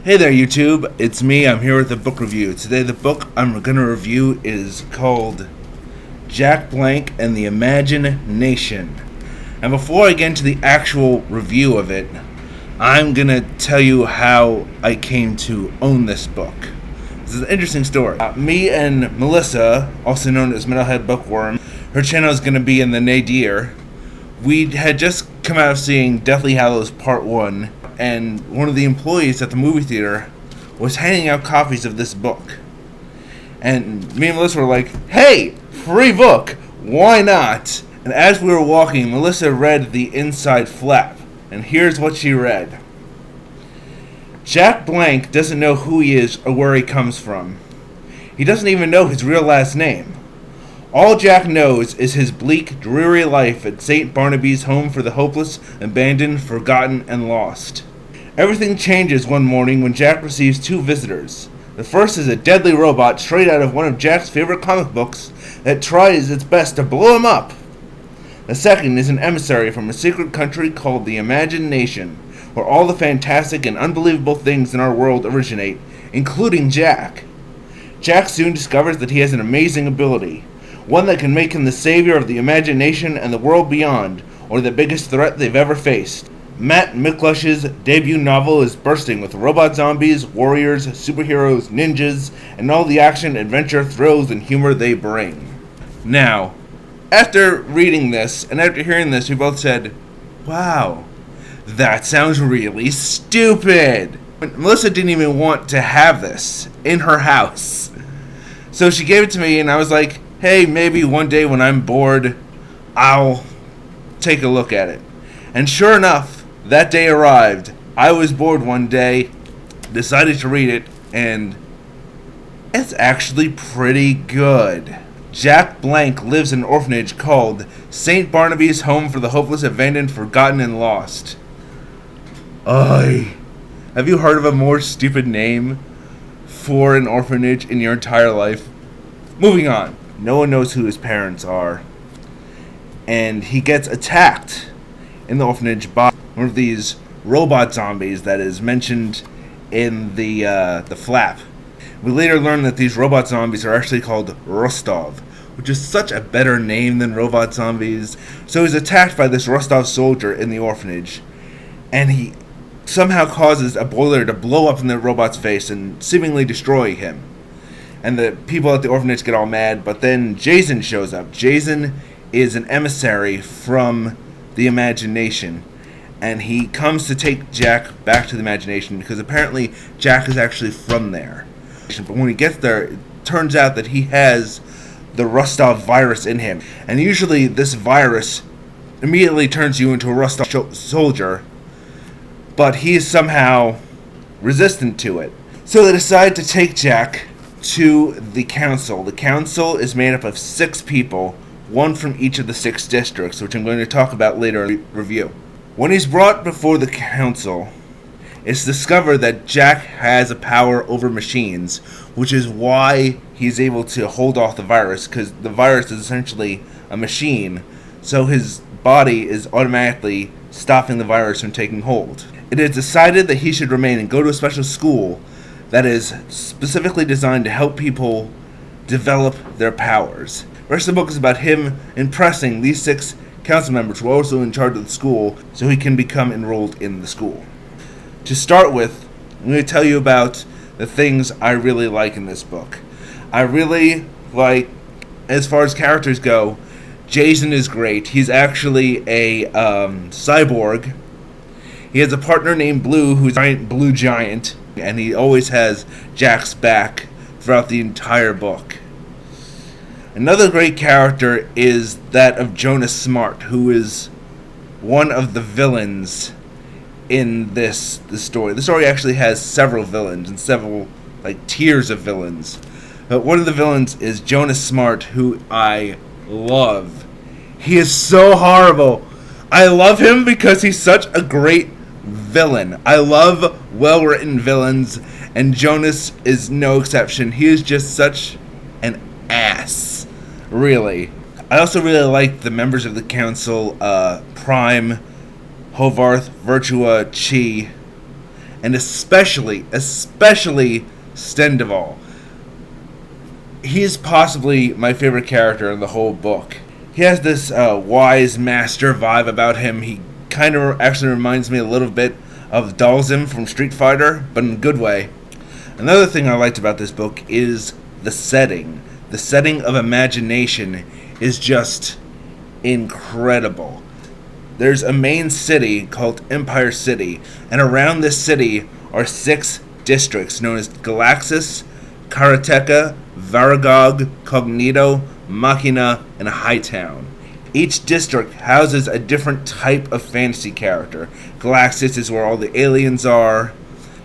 Hey there, YouTube. It's me. I'm here with a book review. Today, the book I'm going to review is called Jack Blank and the Imagination. And before I get into the actual review of it, I'm going to tell you how I came to own this book. This is an interesting story. Me and Melissa, also known as Metalhead Bookworm, her channel is going to be in the nadir. We had just come out of seeing Deathly Hallows Part 1, and one of the employees at the movie theater was handing out copies of this book. And me and Melissa were like, hey, free book, why not? And as we were walking, Melissa read the inside flap, and here's what she read. Jack Blank doesn't know who he is or where he comes from. He doesn't even know his real last name. All Jack knows is his bleak, dreary life at St. Barnaby's home for the hopeless, abandoned, forgotten, and lost. Everything changes one morning when Jack receives two visitors. The first is a deadly robot straight out of one of Jack's favorite comic books that tries its best to blow him up. The second is an emissary from a secret country called the Imagination, where all the fantastic and unbelievable things in our world originate, including Jack. Jack soon discovers that he has an amazing ability, one that can make him the savior of the imagination and the world beyond, or the biggest threat they've ever faced. Matt Miklush's debut novel is bursting with robot zombies, warriors, superheroes, ninjas, and all the action, adventure, thrills, and humor they bring. Now, after reading this, and after hearing this, we both said, wow, that sounds really stupid. Melissa didn't even want to have this in her house. So she gave it to me, and I was like, hey, maybe one day when I'm bored, I'll take a look at it. And sure enough, that day arrived. I was bored one day, decided to read it, and it's actually pretty good. Jack Blank lives in an orphanage called St. Barnaby's Home for the Hopeless, Abandoned, Forgotten, and Lost. Have you heard of a more stupid name for an orphanage in your entire life? Moving on. No one knows who his parents are. And he gets attacked in the orphanage by one of these robot zombies that is mentioned in the flap. We later learn that these robot zombies are actually called Rostov, which is such a better name than robot zombies. So he's attacked by this Rostov soldier in the orphanage, and he somehow causes a boiler to blow up in the robot's face and seemingly destroy him. And the people at the orphanage get all mad, but then Jason shows up. Jason is an emissary from the Imagination, and he comes to take Jack back to the Imagination because apparently Jack is actually from there. But when he gets there, it turns out that he has the Rostov virus in him. And usually this virus immediately turns you into a Rostov soldier, but he is somehow resistant to it. So they decide to take Jack to the council. The council is made up of 6 people, one from each of the 6 districts, which I'm going to talk about later in the review. When he's brought before the council, it's discovered that Jack has a power over machines, which is why he's able to hold off the virus, because the virus is essentially a machine, so his body is automatically stopping the virus from taking hold. It is decided that he should remain and go to a special school that is specifically designed to help people develop their powers. The rest of the book is about him impressing these 6 council members who are also in charge of the school so he can become enrolled in the school. To start with, I'm going to tell you about the things I really like in this book. I really like, as far as characters go, Jason is great. He's actually a cyborg. He has a partner named Blue, who's a giant blue giant, and he always has Jack's back throughout the entire book. Another great character is that of Jonas Smart, who is one of the villains in this story. The story actually has several villains and several tiers of villains. But one of the villains is Jonas Smart, who I love. He is so horrible. I love him because he's such a great villain. I love well-written villains, and Jonas is no exception. He is just such an ass, really. I also really like the members of the council, Prime, Hovarth, Virtua, Chi, and especially Stendaval. He is possibly my favorite character in the whole book. He has this wise master vibe about him. He kind of actually reminds me a little bit of Dalsim from Street Fighter, but in a good way. Another thing I liked about this book is the setting. The setting of Imagination is just incredible. There's a main city called Empire City, and around this city are 6 districts known as Galaxis, Karateka, Varagog, Cognito, Machina, and Hightown. Each district houses a different type of fantasy character. Galaxis is where all the aliens are.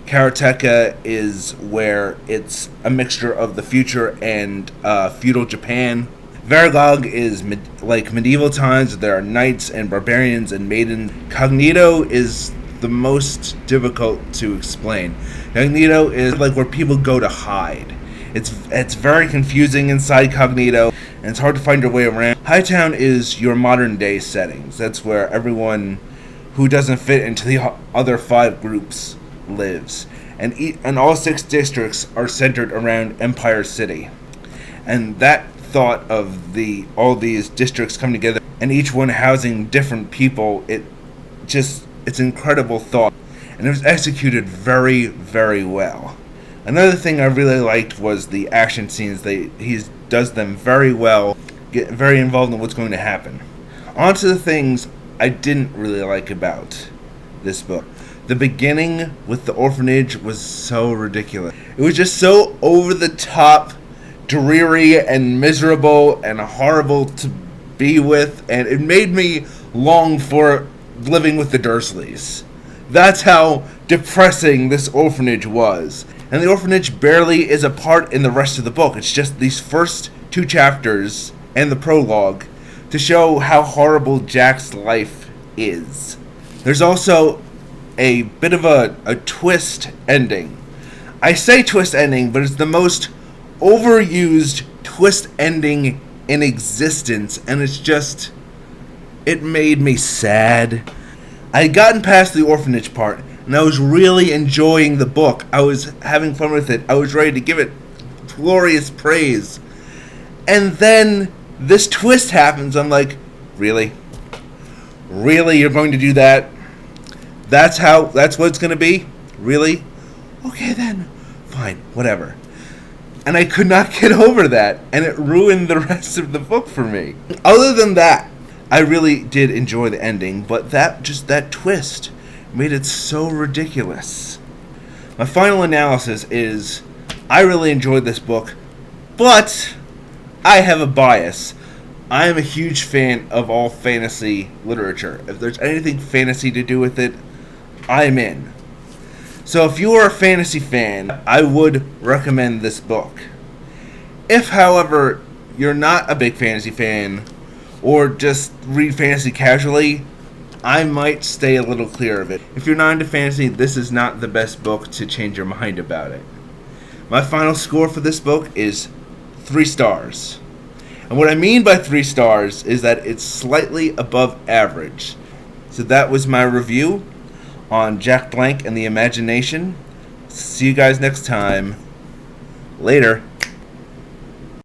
Karateka is where it's a mixture of the future and feudal Japan. Varagog is like medieval times. There are knights and barbarians and maidens. Cognito is the most difficult to explain. Cognito is like where people go to hide. It's very confusing inside Cognito, and it's hard to find your way around. Hightown is your modern day settings. That's where everyone who doesn't fit into the other 5 groups lives. And all 6 districts are centered around Empire City. And that thought of all these districts coming together and each one housing different people, it's incredible thought. And it was executed very, very well. Another thing I really liked was the action scenes. He does them very well, get very involved in what's going to happen. On to the things I didn't really like about this book. The beginning with the orphanage was so ridiculous. It was just so over the top, dreary and miserable and horrible to be with, and it made me long for living with the Dursleys. That's how depressing this orphanage was. And the orphanage barely is a part in the rest of the book. It's just these first 2 chapters and the prologue to show how horrible Jack's life is. There's also a bit of a twist ending. I say twist ending, but it's the most overused twist ending in existence, and it made me sad. I had gotten past the orphanage part, and I was really enjoying the book. I was having fun with it. I was ready to give it glorious praise. And then this twist happens. I'm like, really? Really? You're going to do that? That's what it's going to be? Really? Okay then. Fine. Whatever. And I could not get over that. And it ruined the rest of the book for me. Other than that, I really did enjoy the ending. But that twist made it so ridiculous. My final analysis is, I really enjoyed this book, but I have a bias. I am a huge fan of all fantasy literature. If there's anything fantasy to do with it, I'm in. So if you are a fantasy fan, I would recommend this book. If, however, you're not a big fantasy fan, or just read fantasy casually, I might stay a little clear of it. If you're not into fantasy, this is not the best book to change your mind about it. My final score for this book is 3 stars. And what I mean by 3 stars is that it's slightly above average. So that was my review on Jack Blank and the Imagination. See you guys next time. Later.